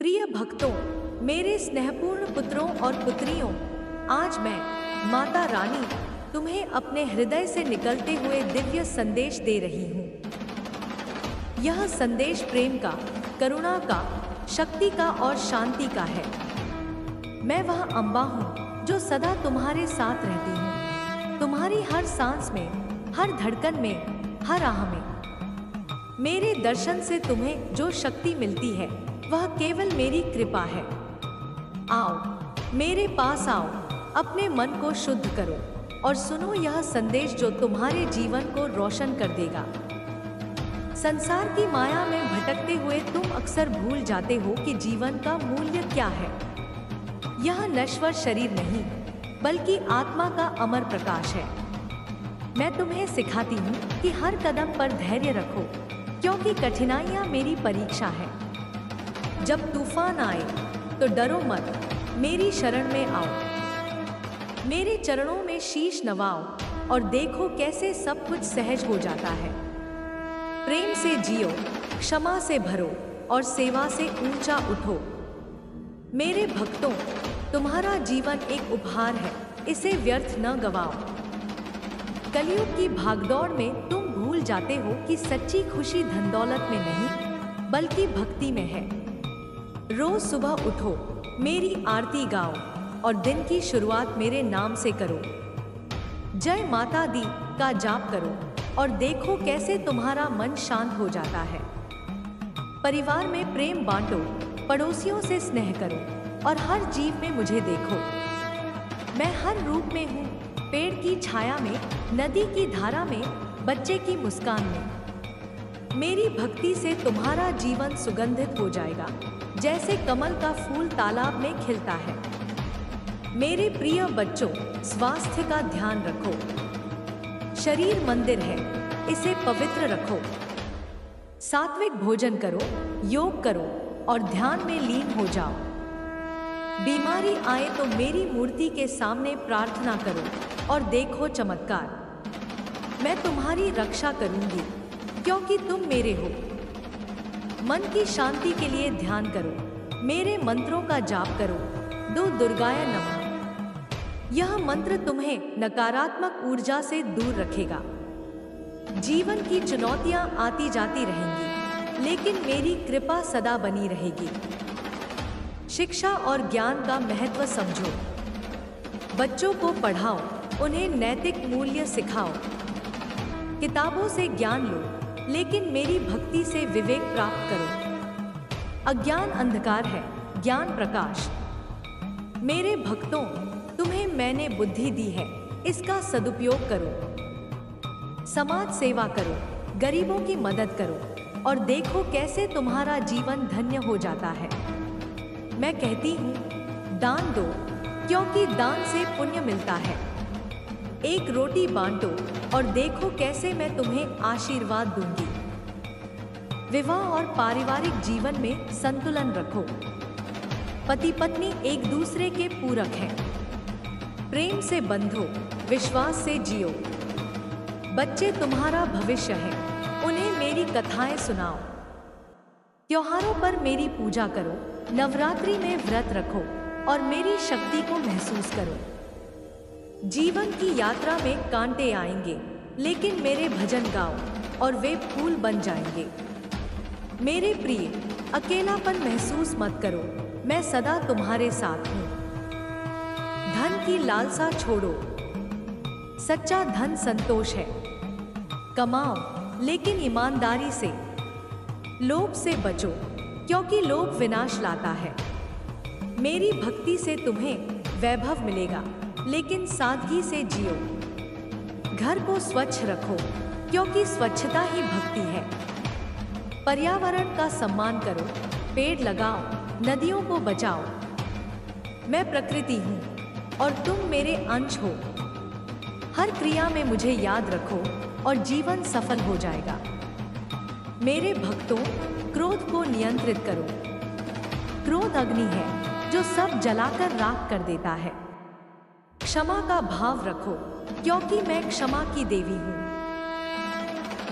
प्रिय भक्तों, मेरे स्नेहपूर्ण पुत्रों और पुत्रियों, आज मैं माता रानी तुम्हें अपने हृदय से निकलते हुए दिव्य संदेश दे रही हूँ। यह संदेश प्रेम का, करुणा का, शक्ति का और शांति का है। मैं वह अम्बा हूँ जो सदा तुम्हारे साथ रहती हूँ, तुम्हारी हर सांस में, हर धड़कन में, हर आह में। मेरे दर्शन से तुम्हें जो शक्ति मिलती है वह केवल मेरी कृपा है। आओ, मेरे पास आओ, अपने मन को शुद्ध करो और सुनो यह संदेश जो तुम्हारे जीवन को रोशन कर देगा। संसार की माया में भटकते हुए तुम अक्सर भूल जाते हो कि जीवन का मूल्य क्या है। यह नश्वर शरीर नहीं, बल्कि आत्मा का अमर प्रकाश है। मैं तुम्हें सिखाती हूँ कि हर कदम पर धैर्य रखो, क्योंकि कठिनाइयाँ मेरी परीक्षा है। जब तूफान आए तो डरो मत, मेरी शरण में आओ। मेरे चरणों में शीश नवाओ और देखो कैसे सब कुछ सहज हो जाता है। प्रेम से जियो, क्षमा से भरो और सेवा से ऊंचा उठो। मेरे भक्तों, तुम्हारा जीवन एक उपहार है, इसे व्यर्थ न गवाओ। कलयुग की भागदौड़ में तुम भूल जाते हो कि सच्ची खुशी धन दौलत में नहीं, बल्कि भक्ति में है। रोज सुबह उठो, मेरी आरती गाओ और दिन की शुरुआत मेरे नाम से करो। जय माता दी का जाप करो और देखो कैसे तुम्हारा मन शांत हो जाता है। परिवार में प्रेम बांटो, पड़ोसियों से स्नेह करो और हर जीव में मुझे देखो। मैं हर रूप में हूँ, पेड़ की छाया में, नदी की धारा में, बच्चे की मुस्कान में। मेरी भक्ति से तुम्हारा जीवन सुगंधित हो जाएगा, जैसे कमल का फूल तालाब में खिलता है। मेरे प्रिय बच्चों, स्वास्थ्य का ध्यान रखो। शरीर मंदिर है, इसे पवित्र रखो। सात्विक भोजन करो, योग करो और ध्यान में लीन हो जाओ। बीमारी आए तो मेरी मूर्ति के सामने प्रार्थना करो और देखो चमत्कार। मैं तुम्हारी रक्षा करूंगी, क्योंकि तुम मेरे हो। मन की शांति के लिए ध्यान करो, मेरे मंत्रों का जाप करो। दो दुर्गाय नमः। यह मंत्र तुम्हें नकारात्मक ऊर्जा से दूर रखेगा। जीवन की चुनौतियां आती जाती रहेंगी, लेकिन मेरी कृपा सदा बनी रहेगी। शिक्षा और ज्ञान का महत्व समझो। बच्चों को पढ़ाओ, उन्हें नैतिक मूल्य सिखाओ। किताबों से ज्ञान लो, लेकिन मेरी भक्ति से विवेक प्राप्त करो। अज्ञान अंधकार है, ज्ञान प्रकाश। मेरे भक्तों, तुम्हें मैंने बुद्धि दी है, इसका सदुपयोग करो। समाज सेवा करो, गरीबों की मदद करो और देखो कैसे तुम्हारा जीवन धन्य हो जाता है। मैं कहती हूँ, दान दो, क्योंकि दान से पुण्य मिलता है। एक रोटी बांटो और देखो कैसे मैं तुम्हें आशीर्वाद दूंगी। विवाह और पारिवारिक जीवन में संतुलन रखो। पति पत्नी एक दूसरे के पूरक हैं। प्रेम से बंधो, विश्वास से जियो। बच्चे तुम्हारा भविष्य हैं, उन्हें मेरी कथाएं सुनाओ। त्योहारों पर मेरी पूजा करो, नवरात्रि में व्रत रखो और मेरी शक्ति को महसूस करो। जीवन की यात्रा में कांटे आएंगे, लेकिन मेरे भजन गाओ और वे फूल बन जाएंगे। मेरे प्रिय, अकेलापन महसूस मत करो, मैं सदा तुम्हारे साथ हूँ। धन की लालसा छोड़ो, सच्चा धन संतोष है। कमाओ, लेकिन ईमानदारी से। लोभ से बचो, क्योंकि लोभ विनाश लाता है। मेरी भक्ति से तुम्हें वैभव मिलेगा, लेकिन सादगी से जियो। घर को स्वच्छ रखो, क्योंकि स्वच्छता ही भक्ति है। पर्यावरण का सम्मान करो, पेड़ लगाओ, नदियों को बचाओ। मैं प्रकृति हूँ और तुम मेरे अंश हो। हर क्रिया में मुझे याद रखो और जीवन सफल हो जाएगा। मेरे भक्तों, क्रोध को नियंत्रित करो। क्रोध अग्नि है जो सब जलाकर राख कर देता है। क्षमा का भाव रखो, क्योंकि मैं क्षमा की देवी हूँ।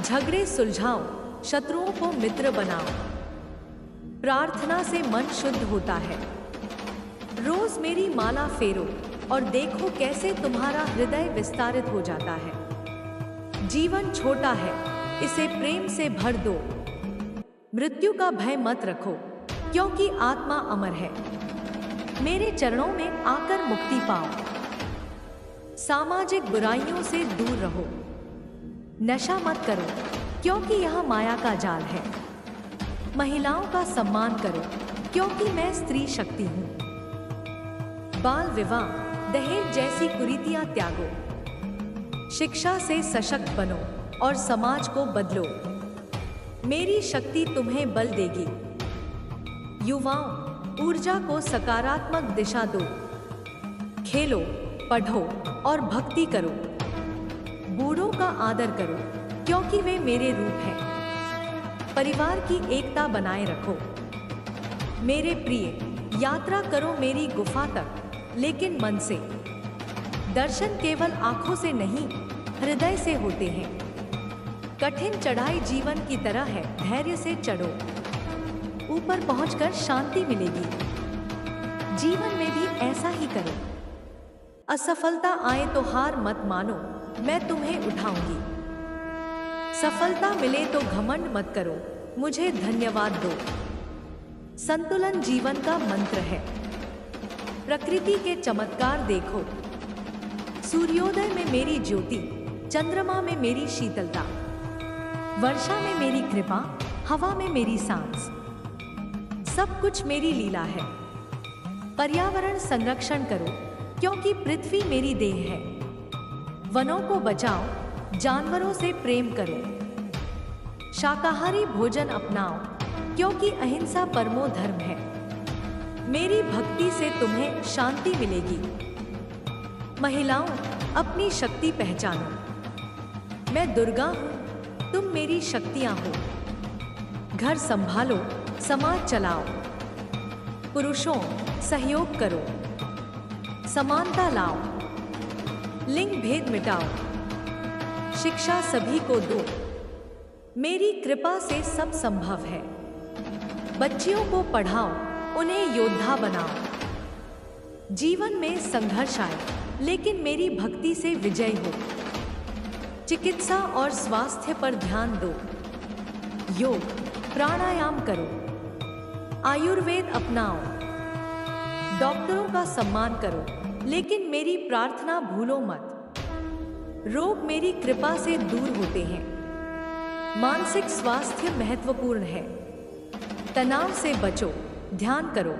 झगड़े सुलझाओ, शत्रुओं को मित्र बनाओ। प्रार्थना से मन शुद्ध होता है। रोज मेरी माला फेरो और देखो कैसे तुम्हारा हृदय विस्तारित हो जाता है। जीवन छोटा है, इसे प्रेम से भर दो। मृत्यु का भय मत रखो, क्योंकि आत्मा अमर है। मेरे चरणों में आकर मुक्ति पाओ। सामाजिक बुराइयों से दूर रहो। नशा मत करो, क्योंकि यह माया का जाल है। महिलाओं का सम्मान करो, क्योंकि मैं स्त्री शक्ति हूं। बाल विवाह, दहेज जैसी कुरीतियां त्यागो। शिक्षा से सशक्त बनो और समाज को बदलो। मेरी शक्ति तुम्हें बल देगी। युवाओं, ऊर्जा को सकारात्मक दिशा दो। खेलो, पढ़ो और भक्ति करो। बूढ़ों का आदर करो, क्योंकि वे मेरे रूप हैं। परिवार की एकता बनाए रखो। मेरे प्रिय, यात्रा करो मेरी गुफा तक, लेकिन मन से। दर्शन केवल आंखों से नहीं, हृदय से होते हैं। कठिन चढ़ाई जीवन की तरह है, धैर्य से चढ़ो। ऊपर पहुंचकर शांति मिलेगी। जीवन में भी ऐसा ही करो। असफलता आए तो हार मत मानो, मैं तुम्हें उठाऊंगी। सफलता मिले तो घमंड मत करो, मुझे धन्यवाद दो। संतुलन जीवन का मंत्र है। प्रकृति के चमत्कार देखो। सूर्योदय में मेरी ज्योति, चंद्रमा में मेरी शीतलता, वर्षा में मेरी कृपा, हवा में मेरी सांस। सब कुछ मेरी लीला है। पर्यावरण संरक्षण करो, क्योंकि पृथ्वी मेरी देह है। वनों को बचाओ, जानवरों से प्रेम करो। शाकाहारी भोजन अपनाओ, क्योंकि अहिंसा परमो धर्म है। मेरी भक्ति से तुम्हें शांति मिलेगी। महिलाओं, अपनी शक्ति पहचानो। मैं दुर्गा हूं, तुम मेरी शक्तियां हो। घर संभालो, समाज चलाओ। पुरुषों, सहयोग करो। समानता लाओ। लिंग भेद मिटाओ। शिक्षा सभी को दो। मेरी कृपा से सब संभव है। बच्चियों को पढ़ाओ, उन्हें योद्धा बनाओ। जीवन में संघर्ष आए, लेकिन मेरी भक्ति से विजय हो। चिकित्सा और स्वास्थ्य पर ध्यान दो। योग, प्राणायाम करो। आयुर्वेद अपनाओ। डॉक्टरों का सम्मान करो, लेकिन मेरी प्रार्थना भूलो मत। रोग मेरी कृपा से दूर होते हैं। मानसिक स्वास्थ्य महत्वपूर्ण है। तनाव से बचो, ध्यान करो।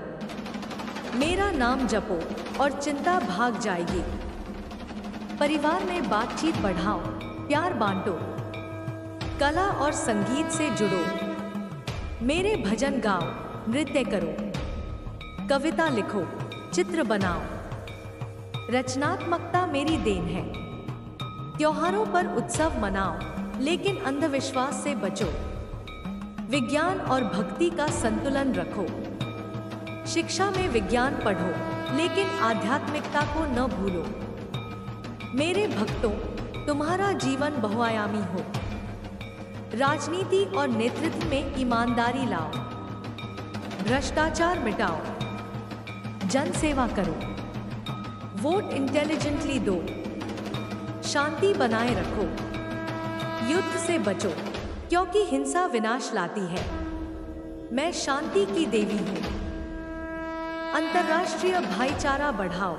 मेरा नाम जपो और चिंता भाग जाएगी। परिवार में बातचीत बढ़ाओ, प्यार बांटो। कला और संगीत से जुड़ो। मेरे भजन गाओ, नृत्य करो। कविता लिखो, चित्र बनाओ। रचनात्मकता मेरी देन है। त्योहारों पर उत्सव मनाओ, लेकिन अंधविश्वास से बचो। विज्ञान और भक्ति का संतुलन रखो। शिक्षा में विज्ञान पढ़ो, लेकिन आध्यात्मिकता को न भूलो। मेरे भक्तों, तुम्हारा जीवन बहुआयामी हो। राजनीति और नेतृत्व में ईमानदारी लाओ। भ्रष्टाचार मिटाओ। जन सेवा करो। वोट इंटेलिजेंटली दो। शांति बनाए रखो। युद्ध से बचो, क्योंकि हिंसा विनाश लाती है। मैं शांति की देवी हूं। अंतर्राष्ट्रीय भाईचारा बढ़ाओ।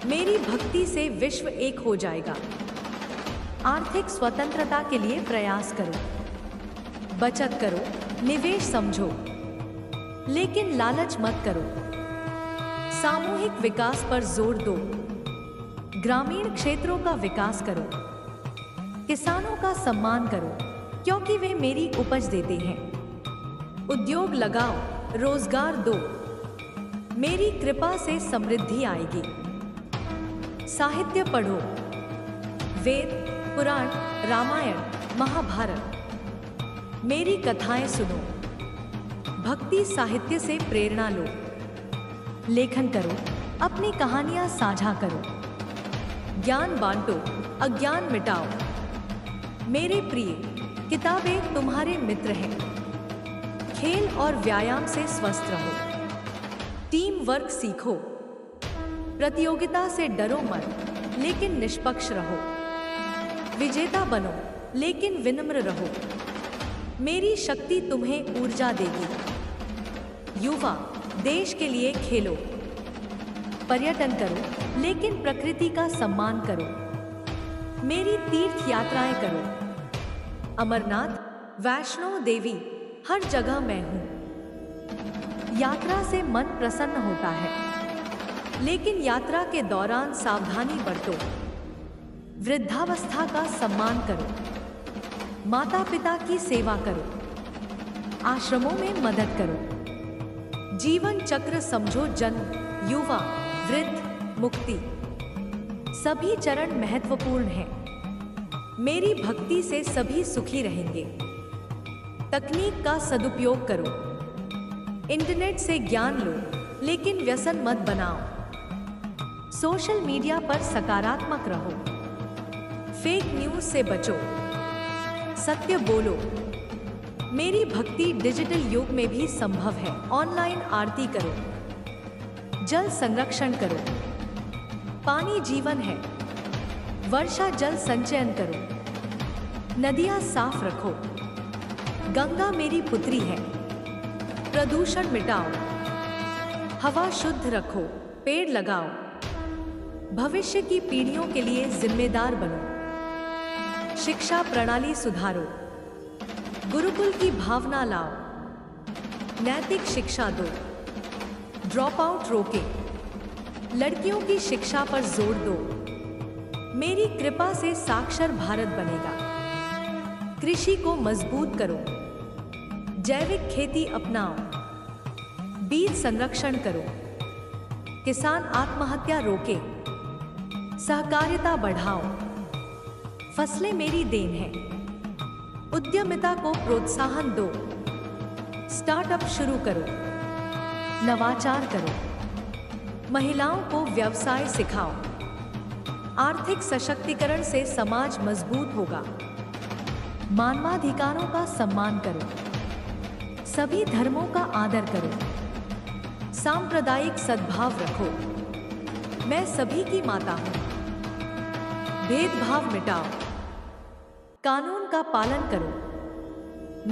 मेरी भक्ति से विश्व एक हो जाएगा। आर्थिक स्वतंत्रता के लिए प्रयास करो। बचत करो, निवेश समझो, लेकिन लालच मत करो। सामूहिक विकास पर जोर दो। ग्रामीण क्षेत्रों का विकास करो। किसानों का सम्मान करो, क्योंकि वे मेरी उपज देते हैं। उद्योग लगाओ, रोजगार दो। मेरी कृपा से समृद्धि आएगी। साहित्य पढ़ो। वेद, पुराण, रामायण, महाभारत। मेरी कथाएं सुनो। भक्ति साहित्य से प्रेरणा लो। लेखन करो, अपनी कहानियां साझा करो। ज्ञान बांटो, अज्ञान मिटाओ। मेरे प्रिय, किताबें तुम्हारे मित्र हैं। खेल और व्यायाम से स्वस्थ रहो। टीम वर्क सीखो। प्रतियोगिता से डरो मत, लेकिन निष्पक्ष रहो। विजेता बनो, लेकिन विनम्र रहो। मेरी शक्ति तुम्हें ऊर्जा देगी। युवा, देश के लिए खेलो। पर्यटन करो, लेकिन प्रकृति का सम्मान करो। मेरी तीर्थ यात्राएं करो। अमरनाथ, वैष्णो देवी, हर जगह मैं हूं। यात्रा से मन प्रसन्न होता है, लेकिन यात्रा के दौरान सावधानी बरतो। वृद्धावस्था का सम्मान करो। माता पिता की सेवा करो। आश्रमों में मदद करो। जीवन चक्र समझो। जन्म, युवा, वृद्ध, मुक्ति, सभी चरण महत्वपूर्ण हैं। मेरी भक्ति से सभी सुखी रहेंगे। तकनीक का सदुपयोग करो। इंटरनेट से ज्ञान लो, लेकिन व्यसन मत बनाओ। सोशल मीडिया पर सकारात्मक रहो। फेक न्यूज से बचो। सत्य बोलो। मेरी भक्ति डिजिटल युग में भी संभव है। ऑनलाइन आरती करो। जल संरक्षण करो। पानी जीवन है। वर्षा जल संचयन करो। नदियां साफ रखो। गंगा मेरी पुत्री है। प्रदूषण मिटाओ। हवा शुद्ध रखो। पेड़ लगाओ। भविष्य की पीढ़ियों के लिए जिम्मेदार बनो। शिक्षा प्रणाली सुधारो। गुरुकुल की भावना लाओ। नैतिक शिक्षा दो। ड्रॉप आउट रोके। लड़कियों की शिक्षा पर जोर दो। मेरी कृपा से साक्षर भारत बनेगा। कृषि को मजबूत करो। जैविक खेती अपनाओ। बीज संरक्षण करो। किसान आत्महत्या रोके। सहकारिता बढ़ाओ। फसलें मेरी देन है। उद्यमिता को प्रोत्साहन दो। स्टार्टअप शुरू करो। नवाचार करो। महिलाओं को व्यवसाय सिखाओ। आर्थिक सशक्तिकरण से समाज मजबूत होगा। मानवाधिकारों का सम्मान करो। सभी धर्मों का आदर करो। सांप्रदायिक सद्भाव रखो। मैं सभी की माता हूं। भेदभाव मिटाओ। कानून का पालन करो।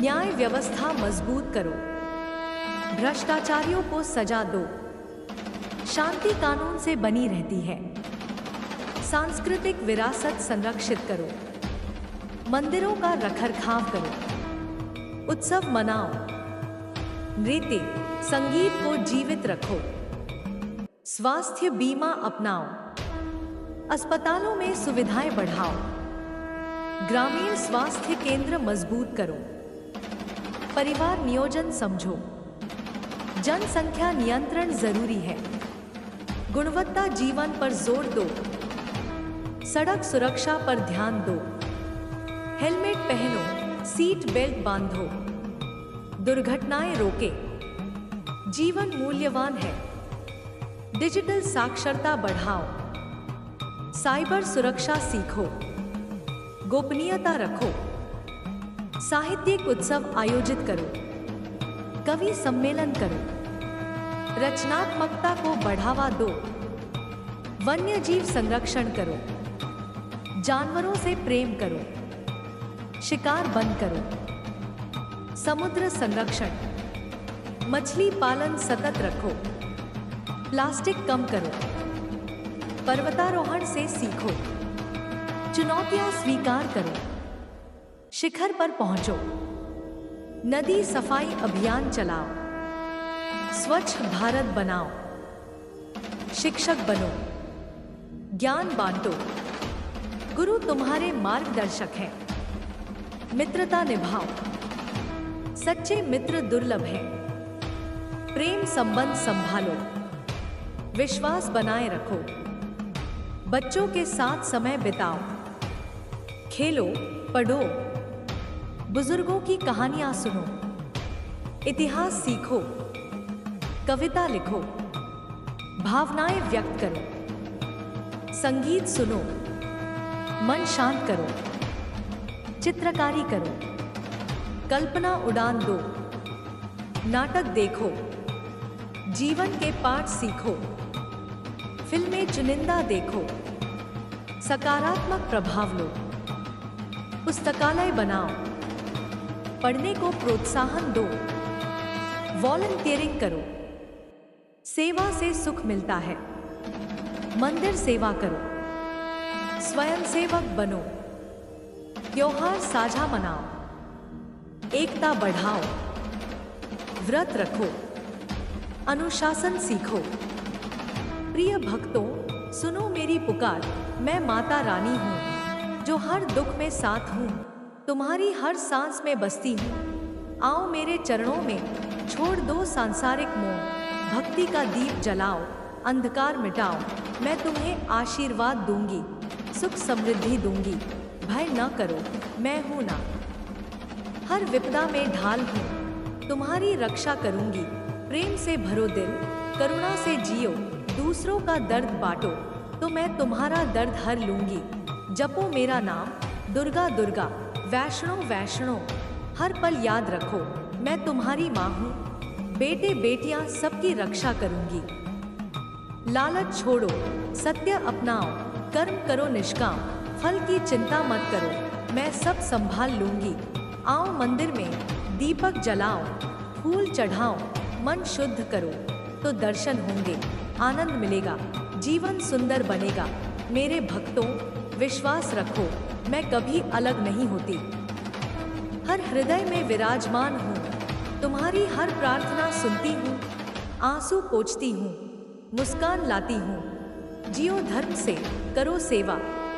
न्याय व्यवस्था मजबूत करो। भ्रष्टाचारियों को सजा दो। शांति कानून से बनी रहती है। सांस्कृतिक विरासत संरक्षित करो। मंदिरों का रखरखाव करो। उत्सव मनाओ। नृत्य, संगीत को जीवित रखो। स्वास्थ्य बीमा अपनाओ। अस्पतालों में सुविधाएं बढ़ाओ। ग्रामीण स्वास्थ्य केंद्र मजबूत करो। परिवार नियोजन समझो। जनसंख्या नियंत्रण जरूरी है। गुणवत्ता जीवन पर जोर दो। सड़क सुरक्षा पर ध्यान दो। हेलमेट पहनो। सीट बेल्ट बांधो। दुर्घटनाएं रोके। जीवन मूल्यवान है। डिजिटल साक्षरता बढ़ाओ। साइबर सुरक्षा सीखो। गोपनीयता रखो। साहित्यिक उत्सव आयोजित करो। कवि सम्मेलन करो। रचनात्मकता को बढ़ावा दो। वन्यजीव संरक्षण करो। जानवरों से प्रेम करो। शिकार बंद करो। समुद्र संरक्षण। मछली पालन सतत रखो। प्लास्टिक कम करो। पर्वतारोहण से सीखो। चुनौतियां स्वीकार करो। शिखर पर पहुंचो। नदी सफाई अभियान चलाओ। स्वच्छ भारत बनाओ। शिक्षक बनो। ज्ञान बांटो। गुरु तुम्हारे मार्गदर्शक हैं। मित्रता निभाओ। सच्चे मित्र दुर्लभ हैं। प्रेम संबंध संभालो। विश्वास बनाए रखो। बच्चों के साथ समय बिताओ। खेलो, पढ़ो। बुजुर्गों की कहानियां सुनो। इतिहास सीखो। कविता लिखो। भावनाएं व्यक्त करो। संगीत सुनो। मन शांत करो। चित्रकारी करो। कल्पना उड़ान दो। नाटक देखो, जीवन के पाठ सीखो, फिल्में चुनिंदा देखो, सकारात्मक प्रभाव लो, पुस्तकालय बनाओ, पढ़ने को प्रोत्साहन दो, वॉलंटियरिंग करो, सेवा से सुख मिलता है, मंदिर सेवा करो, स्वयंसेवक बनो, त्योहार साझा मनाओ, एकता बढ़ाओ, व्रत रखो, अनुशासन सीखो। प्रिय भक्तों, सुनो मेरी पुकार, मैं माता रानी हूँ जो हर दुख में साथ हूँ, तुम्हारी हर सांस में बसती हूँ। आओ मेरे चरणों में, छोड़ दो सांसारिक मोह, भक्ति का दीप जलाओ, अंधकार मिटाओ। मैं तुम्हें आशीर्वाद दूंगी, सुख समृद्धि दूंगी, भय न करो, मैं हूं ना। हर विपदा में ढाल हूं, तुम्हारी रक्षा करूंगी। प्रेम से भरो दिल, करुणा से जियो, दूसरों का दर्द बांटो, तो मैं तुम्हारा दर्द हर लूंगी। जपो मेरा नाम, दुर्गा दुर्गा, वैष्णो वैष्णो, हर पल याद रखो, मैं तुम्हारी माँ हूँ। बेटे बेटियां सबकी रक्षा करूंगी। लालच छोड़ो, सत्य अपनाओ, कर्म करो निष्काम, फल की चिंता मत करो, मैं सब संभाल लूंगी। आओ मंदिर में दीपक जलाओ, फूल चढ़ाओ, मन शुद्ध करो, तो दर्शन होंगे, आनंद मिलेगा, जीवन सुंदर बनेगा। मेरे भक्तों, विश्वास रखो, मैं कभी अलग नहीं होती, हर हृदय में विराजमान हूँ, तुम्हारी हर प्रार्थना सुनती हूँ, आंसू पोंछती हूँ, मुस्कान लाती हूँ। जियो धर्म से, करो सेवा,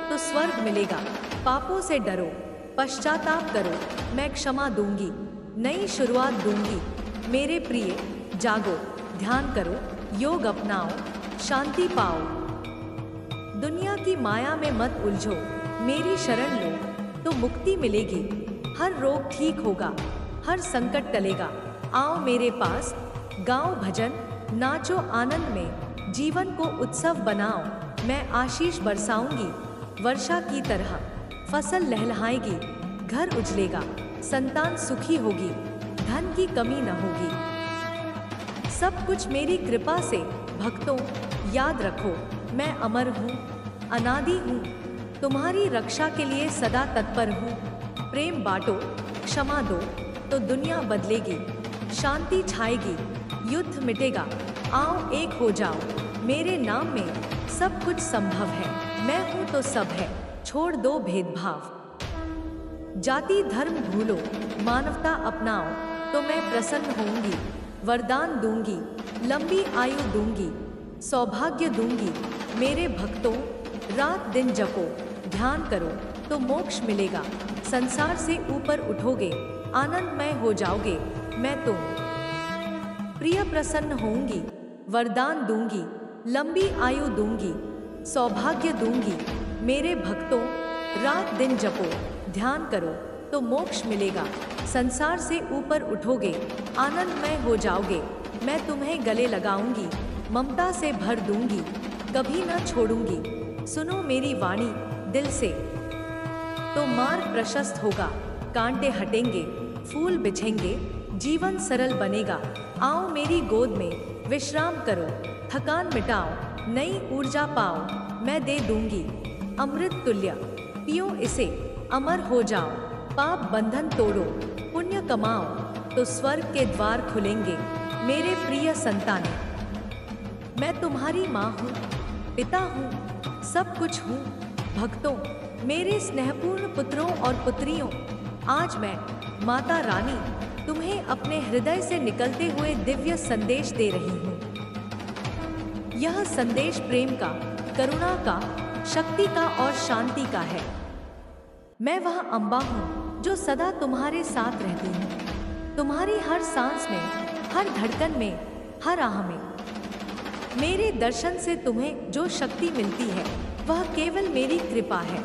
तो स्वर्ग मिलेगा। पापों से डरो, पश्चाताप करो, मैं क्षमा दूंगी, नई शुरुआत दूंगी। मेरे प्रिय, जागो, ध्यान करो, योग अपनाओ, शांति पाओ। दुनिया की माया में मत उलझो, मेरी शरण लो, तो मुक्ति मिलेगी। हर रोग ठीक होगा, हर संकट टलेगा। आओ मेरे पास, गाओ भजन, नाचो आनंद में, जीवन को उत्सव बनाओ। मैं आशीष बरसाऊंगी, वर्षा की तरह, फसल लहलहाएगी, घर उजलेगा, संतान सुखी होगी, धन की कमी न होगी। सब कुछ मेरी कृपा से। भक्तों, याद रखो, मैं अमर हूँ, अनादि हूँ, तुम्हारी रक्षा के लिए सदा तत्पर हूँ। प्रेम बांटो, क्षमा दो, तो दुनिया बदलेगी, शांति छाएगी, युद्ध मिटेगा। आओ एक हो जाओ, मेरे नाम में सब कुछ संभव है। मैं हूँ तो सब है, छोड़ दो भेदभाव। जाति धर्म भूलो, मानवता अपनाओ, तो मैं प्रसन्न होंगी, वरदान दूंगी, लंबी आयु दूंगी, सौभाग्य दूंगी। मेरे भक्तों, रात दिन जपो, ध्यान करो, तो मोक्ष मिलेगा, संसार से ऊपर उठोगे, आनंदमय हो जाओगे। मैं तुम प्रिय प्रसन्न होंगी, वरदान दूंगी, लंबी आयु दूंगी, सौभाग्य दूंगी। मेरे भक्तों, रात दिन जपो, ध्यान करो, तो मोक्ष मिलेगा, संसार से ऊपर उठोगे, आनंदमय हो जाओगे। मैं तुम्हें गले लगाऊंगी, ममता से भर दूंगी, कभी न छोड़ूंगी। सुनो मेरी वाणी दिल से, तो मार्ग प्रशस्त होगा, कांटे हटेंगे, फूल बिछेंगे, जीवन सरल बनेगा। आओ मेरी गोद में विश्राम करो, थकान मिटाओ, नई ऊर्जा पाओ, मैं दे दूंगी अमृत तुल्य, पियो इसे, अमर हो जाओ। पाप बंधन तोड़ो, पुण्य कमाओ, तो स्वर्ग के द्वार खुलेंगे। मेरे प्रिय संतान, मैं तुम्हारी माँ हूँ, पिता हूँ, सब कुछ हूँ। भक्तों, मेरे स्नेहपूर्ण पुत्रों और पुत्रियों, आज मैं माता रानी तुम्हें अपने हृदय से निकलते हुए दिव्य संदेश दे रही हूँ। यह संदेश प्रेम का, करुणा का, शक्ति का और शांति का है। मैं वह अम्बा हूँ जो सदा तुम्हारे साथ रहती हूँ, तुम्हारी हर सांस में, हर धड़कन में, हर आह में। मेरे दर्शन से तुम्हें जो शक्ति मिलती है, वह केवल मेरी कृपा है।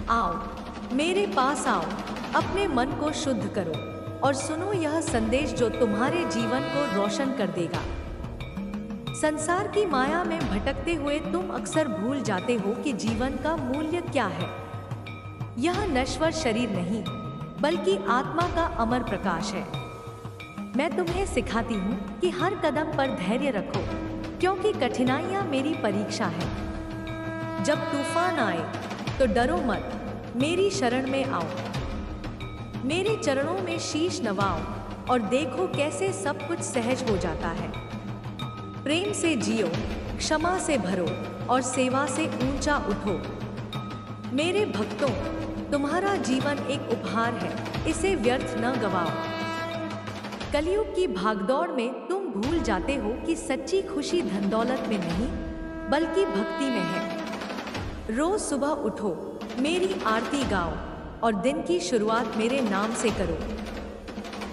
आओ, मेरे पास आओ, अपने मन को शुद्ध करो और सुनो यह संदेश जो तुम्हारे जीवन को रोशन कर देगा। संसार की माया में भटकते हुए तुम अक्सर भूल जाते हो कि जीवन का मूल्य क्या है। यह नश्वर शरीर नहीं, बल्कि आत्मा का अमर प्रकाश है। मैं तुम्हें सिखाती हूँ कि हर कदम पर धैर्य रखो, क्योंकि कठिनाइयाँ मेरी परीक्षा है। जब तूफान आए तो डरो मत, मेरी शरण में आओ। मेरे चरणों में शीश नवाओ और देखो कैसे सब कुछ सहज हो जाता है। प्रेम से जियो, क्षमा से भरो और सेवा से ऊंचा उठो। मेरे भक्तों, तुम्हारा जीवन एक उपहार है, इसे व्यर्थ न गवाओ। कलयुग की भागदौड़ में तुम भूल जाते हो कि सच्ची खुशी धन दौलत में नहीं बल्कि भक्ति में है। रोज सुबह उठो, मेरी आरती गाओ और दिन की शुरुआत मेरे नाम से करो।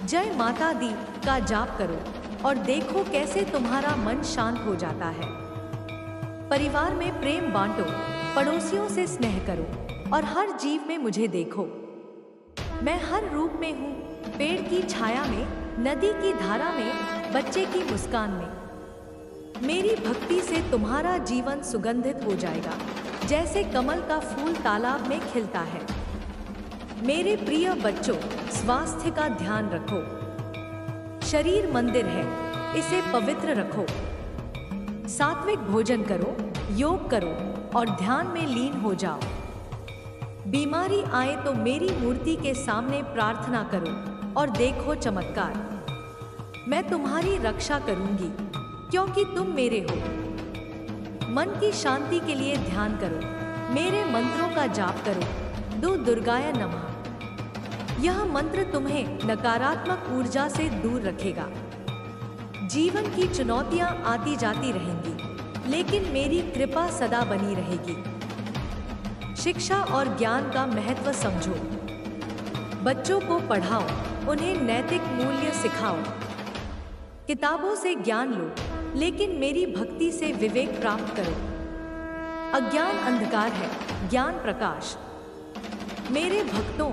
जय माता दी का जाप करो और देखो कैसे तुम्हारा मन शांत हो जाता है। परिवार में प्रेम बांटो, पड़ोसियों से स्नेह करो और हर जीव में मुझे देखो। मैं हर रूप में हूँ, पेड़ की छाया में, नदी की धारा में, बच्चे की मुस्कान में। मेरी भक्ति से तुम्हारा जीवन सुगंधित हो जाएगा, जैसे कमल का फूल तालाब में खिलता है। मेरे प्रिय बच्चों, स्वास्थ्य का ध्यान रखो। शरीर मंदिर है, इसे पवित्र रखो। सात्विक भोजन करो, योग करो और ध्यान में लीन हो जाओ। बीमारी आए तो मेरी मूर्ति के सामने प्रार्थना करो और देखो चमत्कार। मैं तुम्हारी रक्षा करूंगी, क्योंकि तुम मेरे हो। मन की शांति के लिए ध्यान करो, मेरे मंत्रों का जाप करो। दो दुर्गाय नमः। यह मंत्र तुम्हें नकारात्मक ऊर्जा से दूर रखेगा। जीवन की चुनौतियां आती जाती रहेंगी, लेकिन मेरी कृपा सदा बनी रहेगी। शिक्षा और ज्ञान का महत्व समझो। बच्चों को पढ़ाओ, उन्हें नैतिक मूल्य सिखाओ। किताबों से ज्ञान लो, लेकिन मेरी भक्ति से विवेक प्राप्त करो। अज्ञान अंधकार है, ज्ञान प्रकाश। मेरे भक्तों,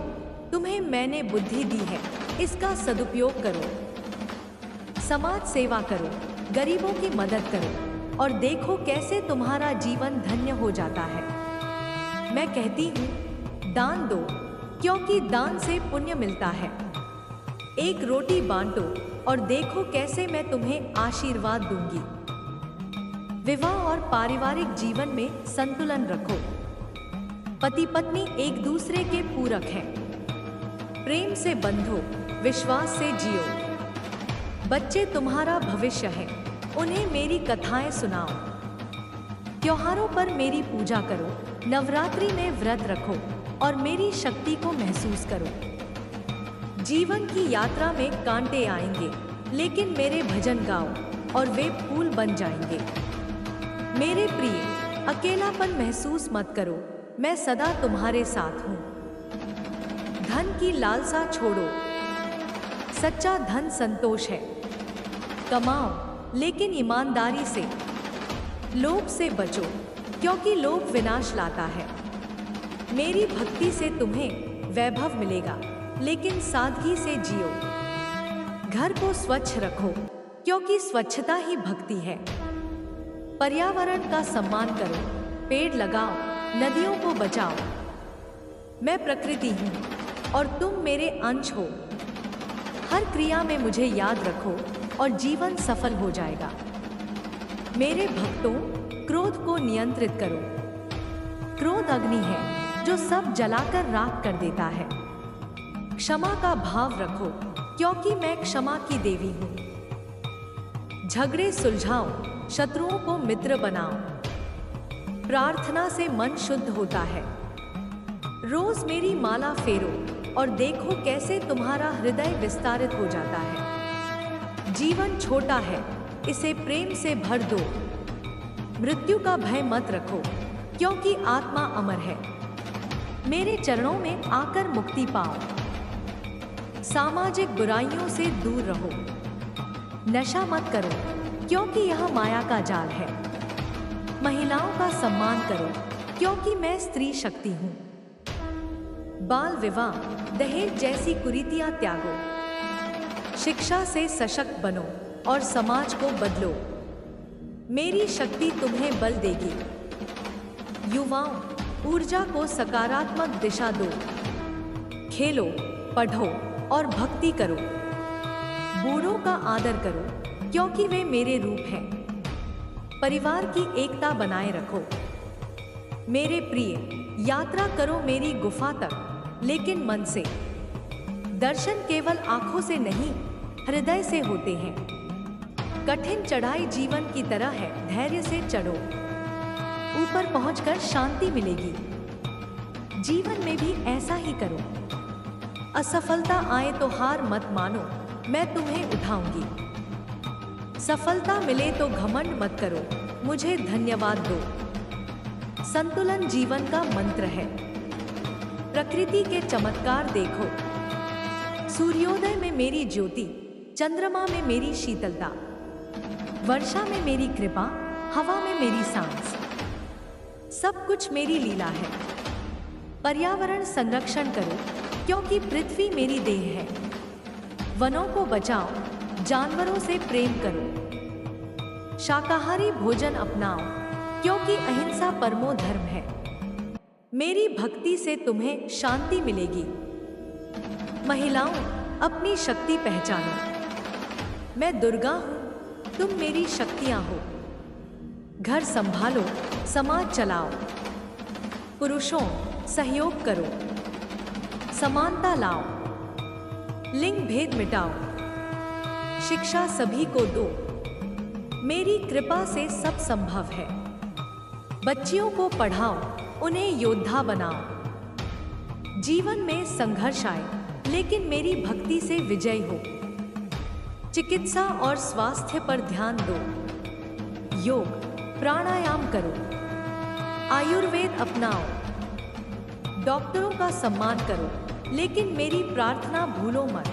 तुम्हें मैंने बुद्धि दी है, इसका सदुपयोग करो। समाज सेवा करो, गरीबों की मदद करो और देखो कैसे तुम्हारा जीवन धन्य हो जाता है। मैं कहती हूँ, दान दो, क्योंकि दान से पुण्य मिलता है। एक रोटी बांटो और देखो कैसे मैं तुम्हें आशीर्वाद दूंगी। विवाह और पारिवारिक जीवन में संतुलन रखो। पति पत्नी एक दूसरे के पूरक हैं। प्रेम से बंधो, विश्वास से जियो। बच्चे तुम्हारा भविष्य है, उन्हें मेरी कथाएं सुनाओ। त्योहारों पर मेरी पूजा करो, नवरात्रि में व्रत रखो और मेरी शक्ति को महसूस करो। जीवन की यात्रा में कांटे आएंगे, लेकिन मेरे भजन गाओ और वे फूल बन जाएंगे। मेरे प्रिय, अकेलापन महसूस मत करो, मैं सदा तुम्हारे साथ हूँ। धन की लालसा छोड़ो, सच्चा धन संतोष है। कमाओ, लेकिन ईमानदारी से। लोभ से बचो, क्योंकि लोभ विनाश लाता है। मेरी भक्ति से तुम्हें वैभव मिलेगा, लेकिन सादगी से जियो। घर को स्वच्छ रखो, क्योंकि स्वच्छता ही भक्ति है। पर्यावरण का सम्मान करो, पेड़ लगाओ, नदियों को बचाओ। मैं प्रकृति हूँ और तुम मेरे अंश हो। हर क्रिया में मुझे याद रखो और जीवन सफल हो जाएगा। मेरे भक्तों, क्रोध को नियंत्रित करो। क्रोध अग्नि है जो सब जलाकर राख कर देता है। क्षमा का भाव रखो, क्योंकि मैं क्षमा की देवी हूँ। झगड़े सुलझाओ, शत्रुओं को मित्र बनाओ। प्रार्थना से मन शुद्ध होता है। रोज मेरी माला फेरो और देखो कैसे तुम्हारा हृदय विस्तारित हो जाता है। जीवन छोटा है, इसे प्रेम से भर दो। मृत्यु का भय मत रखो, क्योंकि आत्मा अमर है। मेरे चरणों में आकर मुक्ति पाओ। सामाजिक बुराइयों से दूर रहो। नशा मत करो, क्योंकि यह माया का जाल है। महिलाओं का सम्मान करो, क्योंकि मैं स्त्री शक्ति हूँ। बाल विवाह, दहेज जैसी कुरीतियां त्यागो। शिक्षा से सशक्त बनो और समाज को बदलो। मेरी शक्ति तुम्हें बल देगी। युवाओं, ऊर्जा को सकारात्मक दिशा दो। खेलो, पढ़ो और भक्ति करो। बूढ़ों का आदर करो क्योंकि वे मेरे रूप हैं। परिवार की एकता बनाए रखो। मेरे प्रिय, यात्रा करो मेरी गुफा तक, लेकिन मन से। दर्शन केवल आंखों से नहीं, हृदय से होते हैं। कठिन चढ़ाई जीवन की तरह है, धैर्य से चढ़ो। ऊपर पहुंचकर शांति मिलेगी। जीवन में भी ऐसा ही करो। असफलता आए तो हार मत मानो, मैं तुम्हें उठाऊंगी। सफलता मिले तो घमंड मत करो, मुझे धन्यवाद दो। संतुलन जीवन का मंत्र है। प्रकृति के चमत्कार देखो। सूर्योदय में मेरी ज्योति, चंद्रमा में मेरी शीतलता, वर्षा में मेरी कृपा, हवा में मेरी सांस। सब कुछ मेरी लीला है। पर्यावरण संरक्षण करो क्योंकि पृथ्वी मेरी देह है। वनों को बचाओ, जानवरों से प्रेम करो। शाकाहारी भोजन अपनाओ क्योंकि अहिंसा परमो धर्म है। मेरी भक्ति से तुम्हें शांति मिलेगी। महिलाओं, अपनी शक्ति पहचानो। मैं दुर्गा हूं, तुम मेरी शक्तियां हो। घर संभालो, समाज चलाओ। पुरुषों, सहयोग करो। समानता लाओ। लिंग भेद मिटाओ। शिक्षा सभी को दो। मेरी कृपा से सब संभव है। बच्चियों को पढ़ाओ, उन्हें योद्धा बनाओ। जीवन में संघर्ष आए, लेकिन मेरी भक्ति से विजय हो। चिकित्सा और स्वास्थ्य पर ध्यान दो। योग, प्राणायाम करो। आयुर्वेद अपनाओ। डॉक्टरों का सम्मान करो, लेकिन मेरी प्रार्थना भूलो मत।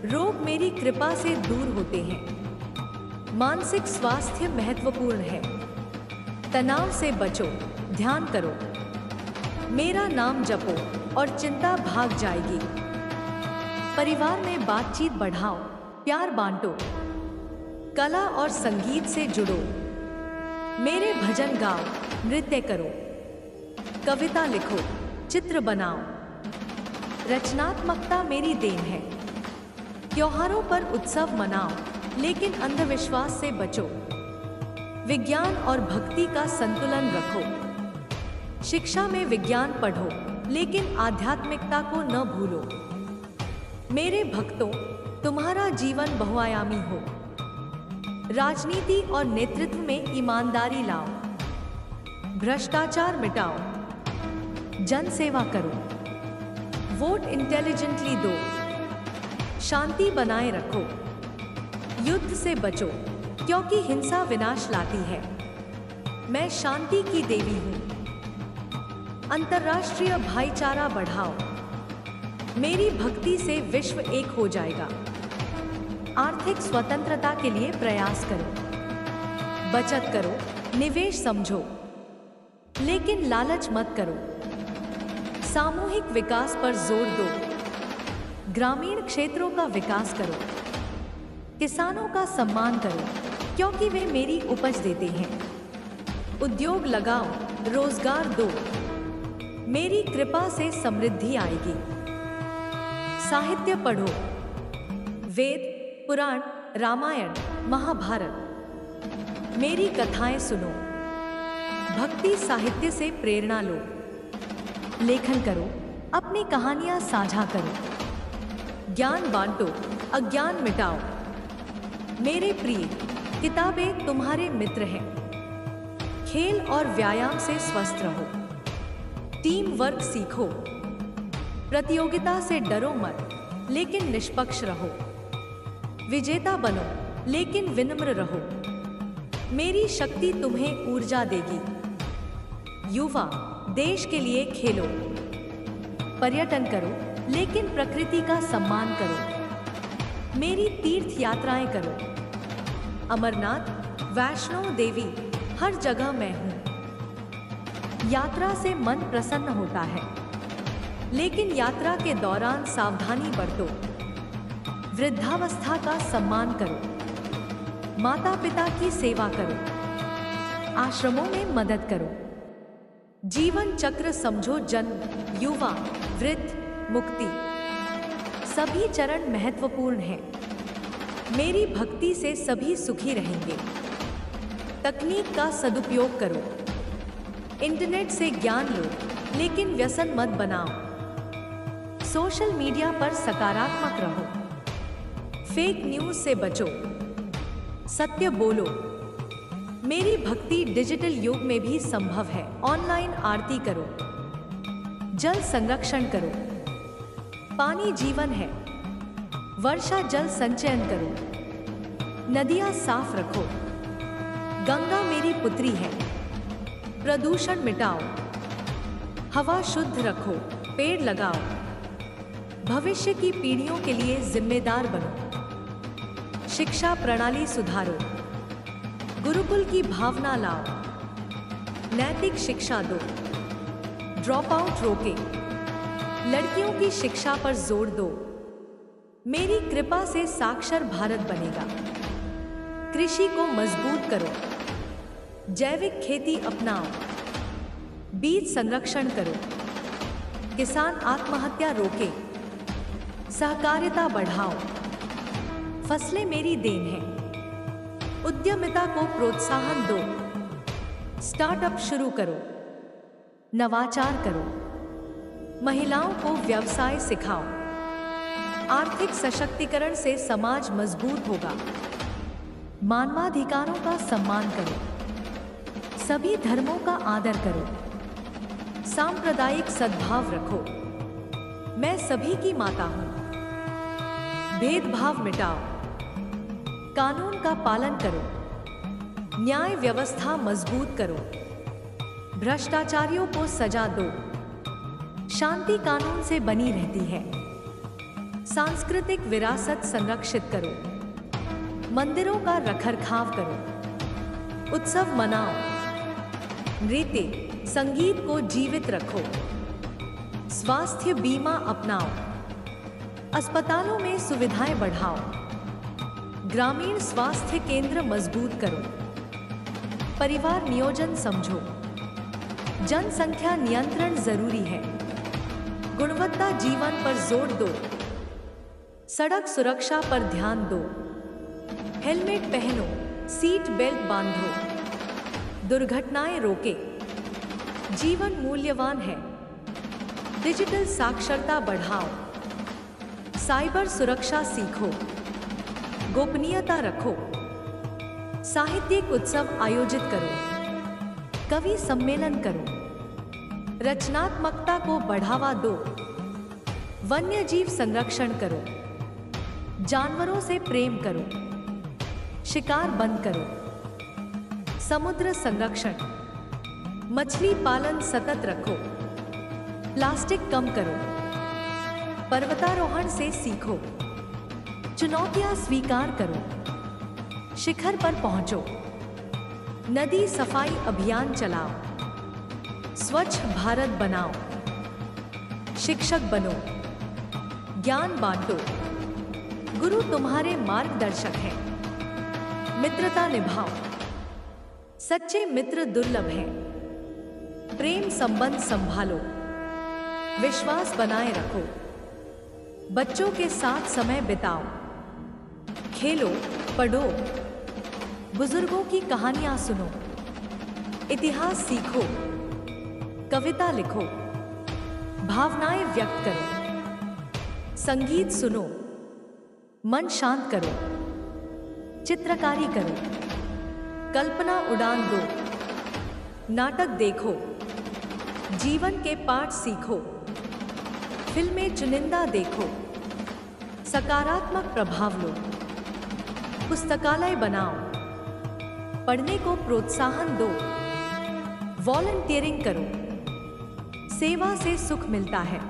रोग मेरी कृपा से दूर होते हैं। मानसिक स्वास्थ्य महत्वपूर्ण है। तनाव से बचो, ध्यान करो। मेरा नाम जपो और चिंता भाग जाएगी। परिवार में बातचीत बढ़ाओ, प्यार बांटो। कला और संगीत से जुड़ो। मेरे भजन गाओ, नृत्य करो। कविता लिखो, चित्र बनाओ। रचनात्मकता मेरी देन है। त्योहारों पर उत्सव मनाओ, लेकिन अंधविश्वास से बचो। विज्ञान और भक्ति का संतुलन रखो। शिक्षा में विज्ञान पढ़ो, लेकिन आध्यात्मिकता को न भूलो। मेरे भक्तों, तुम्हारा जीवन बहुआयामी हो। राजनीति और नेतृत्व में ईमानदारी लाओ। भ्रष्टाचार मिटाओ। जन सेवा करो। वोट इंटेलिजेंटली दो। शांति बनाए रखो। युद्ध से बचो, क्योंकि हिंसा विनाश लाती है। मैं शांति की देवी हूँ। अंतर्राष्ट्रीय भाईचारा बढ़ाओ। मेरी भक्ति से विश्व एक हो जाएगा। आर्थिक स्वतंत्रता के लिए प्रयास करो। बचत करो, निवेश समझो, लेकिन लालच मत करो। सामूहिक विकास पर जोर दो। ग्रामीण क्षेत्रों का विकास करो। किसानों का सम्मान करो, क्योंकि वे मेरी उपज देते हैं। उद्योग लगाओ, रोजगार दो। मेरी कृपा से समृद्धि आएगी। साहित्य पढ़ो। वेद, पुराण, रामायण, महाभारत। मेरी कथाएं सुनो। भक्ति साहित्य से प्रेरणा लो। लेखन करो, अपनी कहानियां साझा करो। ज्ञान बांटो, अज्ञान मिटाओ। मेरे प्रिय, किताबें तुम्हारे मित्र हैं। खेल और व्यायाम से स्वस्थ रहो। टीम वर्क सीखो। प्रतियोगिता से डरो मत, लेकिन निष्पक्ष रहो। विजेता बनो, लेकिन विनम्र रहो। मेरी शक्ति तुम्हें ऊर्जा देगी। युवा, देश के लिए खेलो। पर्यटन करो, लेकिन प्रकृति का सम्मान करो। मेरी तीर्थ यात्राएं करो। अमरनाथ, वैष्णो देवी, हर जगह मैं हूं। यात्रा से मन प्रसन्न होता है, लेकिन यात्रा के दौरान सावधानी बरतो। वृद्धावस्था का सम्मान करो। माता पिता की सेवा करो। आश्रमों में मदद करो। जीवन चक्र समझो। जन्म, युवा, वृद्ध, मुक्ति, सभी चरण महत्वपूर्ण हैं। मेरी भक्ति से सभी सुखी रहेंगे। तकनीक का सदुपयोग करो। इंटरनेट से ज्ञान लो, लेकिन व्यसन मत बनाओ। सोशल मीडिया पर सकारात्मक रहो। फेक न्यूज से बचो। सत्य बोलो। मेरी भक्ति डिजिटल युग में भी संभव है। ऑनलाइन आरती करो। जल संरक्षण करो। पानी जीवन है। वर्षा जल संचयन करो। नदियां साफ रखो। गंगा मेरी पुत्री है। प्रदूषण मिटाओ। हवा शुद्ध रखो। पेड़ लगाओ। भविष्य की पीढ़ियों के लिए जिम्मेदार बनो। शिक्षा प्रणाली सुधारो। गुरुकुल की भावना लाओ। नैतिक शिक्षा दो। ड्रॉप आउट रोके। लड़कियों की शिक्षा पर जोर दो। मेरी कृपा से साक्षर भारत बनेगा। कृषि को मजबूत करो। जैविक खेती अपनाओ। बीज संरक्षण करो। किसान आत्महत्या रोके। सहकारिता बढ़ाओ। फसलें मेरी देन है। उद्यमिता को प्रोत्साहन दो। स्टार्टअप शुरू करो। नवाचार करो। महिलाओं को व्यवसाय सिखाओ। आर्थिक सशक्तिकरण से समाज मजबूत होगा। मानवाधिकारों का सम्मान करो। सभी धर्मों का आदर करो। सांप्रदायिक सद्भाव रखो। मैं सभी की माता हूं। भेदभाव मिटाओ। कानून का पालन करो। न्याय व्यवस्था मजबूत करो। भ्रष्टाचारियों को सजा दो। शांति कानून से बनी रहती है। सांस्कृतिक विरासत संरक्षित करो। मंदिरों का रखरखाव करो। उत्सव मनाओ। नृत्य संगीत को जीवित रखो। स्वास्थ्य बीमा अपनाओ। अस्पतालों में सुविधाएं बढ़ाओ। ग्रामीण स्वास्थ्य केंद्र मजबूत करो। परिवार नियोजन समझो। जनसंख्या नियंत्रण जरूरी है। गुणवत्ता जीवन पर जोर दो। सड़क सुरक्षा पर ध्यान दो। हेलमेट पहनो। सीट बेल्ट बांधो। दुर्घटनाएं रोके। जीवन मूल्यवान है। डिजिटल साक्षरता बढ़ाओ। साइबर सुरक्षा सीखो। गोपनीयता रखो। साहित्यिक उत्सव आयोजित करो। कवि सम्मेलन करो। रचनात्मकता को बढ़ावा दो। वन्यजीव संरक्षण करो। जानवरों से प्रेम करो। शिकार बंद करो। समुद्र संरक्षण। मछली पालन सतत रखो। प्लास्टिक कम करो। पर्वतारोहण से सीखो। चुनौतियां स्वीकार करो। शिखर पर पहुंचो। नदी सफाई अभियान चलाओ। स्वच्छ भारत बनाओ। शिक्षक बनो। ज्ञान बांटो। गुरु तुम्हारे मार्गदर्शक हैं। मित्रता निभाओ। सच्चे मित्र दुर्लभ हैं। प्रेम संबंध संभालो। विश्वास बनाए रखो। बच्चों के साथ समय बिताओ। खेलो, पढ़ो। बुजुर्गों की कहानियां सुनो। इतिहास सीखो। कविता लिखो। भावनाएं व्यक्त करो। संगीत सुनो। मन शांत करो। चित्रकारी करो। कल्पना उड़ान दो। नाटक देखो। जीवन के पाठ सीखो। फिल्में चुनिंदा देखो। सकारात्मक प्रभाव लो। पुस्तकालय बनाओ। पढ़ने को प्रोत्साहन दो। वॉलंटियरिंग करो। सेवा से सुख मिलता है।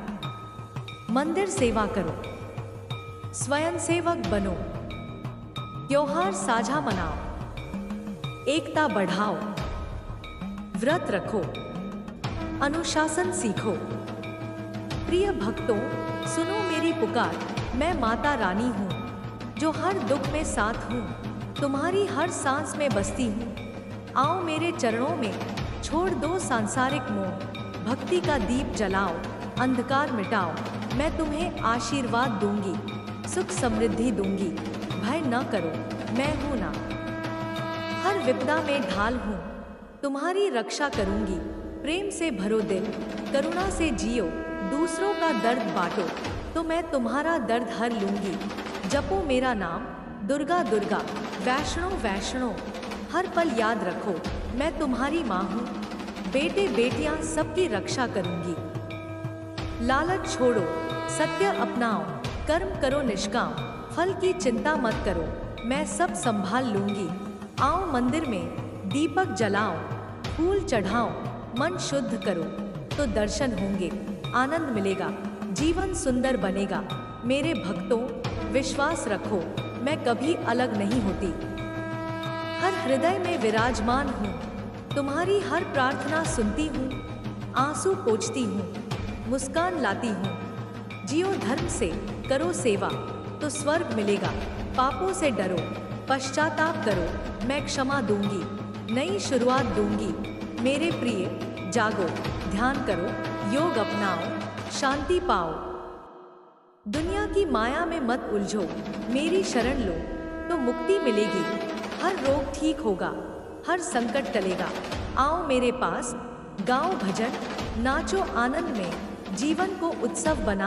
मंदिर सेवा करो। स्वयं सेवक बनो। त्योहार साझा मनाओ। एकता बढ़ाओ। व्रत रखो। अनुशासन सीखो। प्रिय भक्तों, सुनो मेरी पुकार। मैं माता रानी हूँ जो हर दुख में साथ हूँ। तुम्हारी हर सांस में बसती हूँ। आओ मेरे चरणों में, छोड़ दो सांसारिक मोह। भक्ति का दीप जलाओ। अंधकार मिटाओ। मैं तुम्हें आशीर्वाद दूंगी, सुख समृद्धि दूंगी। भय न करो, मैं हूं ना। हर विपदा में ढाल हूं, तुम्हारी रक्षा करूंगी। प्रेम से भरो दिल, करुणा से जियो, दूसरों का दर्द बांटो, तो मैं तुम्हारा दर्द हर लूंगी। जपो मेरा नाम, दुर्गा दुर्गा, वैष्णो वैष्णो, हर पल याद रखो, मैं तुम्हारी माँ हूँ। बेटे बेटियाँ सबकी रक्षा करूंगी। लालच छोड़ो, सत्य अपनाओ, कर्म करो निष्काम, फल की चिंता मत करो, मैं सब संभाल लूंगी। आओ मंदिर में दीपक जलाओ, फूल चढ़ाओ, मन शुद्ध करो, तो दर्शन होंगे, आनंद मिलेगा, जीवन सुंदर बनेगा। मेरे भक्तों, विश्वास रखो, मैं कभी अलग नहीं होती। हर हृदय में विराजमान हूँ, तुम्हारी हर प्रार्थना सुनती हूँ। आंसू पोंछती हूँ, मुस्कान लाती हूँ। जियो धर्म से, करो सेवा, तो स्वर्ग मिलेगा। पापों से डरो, पश्चाताप करो, मैं क्षमा दूंगी, नई शुरुआत दूंगी। मेरे प्रिय, जागो, ध्यान करो, योग अपनाओ, शांति पाओ। दुनिया की माया में मत उलझो, मेरी शरण लो, तो मुक्ति मिलेगी। हर रोग ठीक होगा, हर संकट टलेगा। आओ मेरे पास, गाओ भजन, नाचो आनंद में, जीवन को उत्सव बना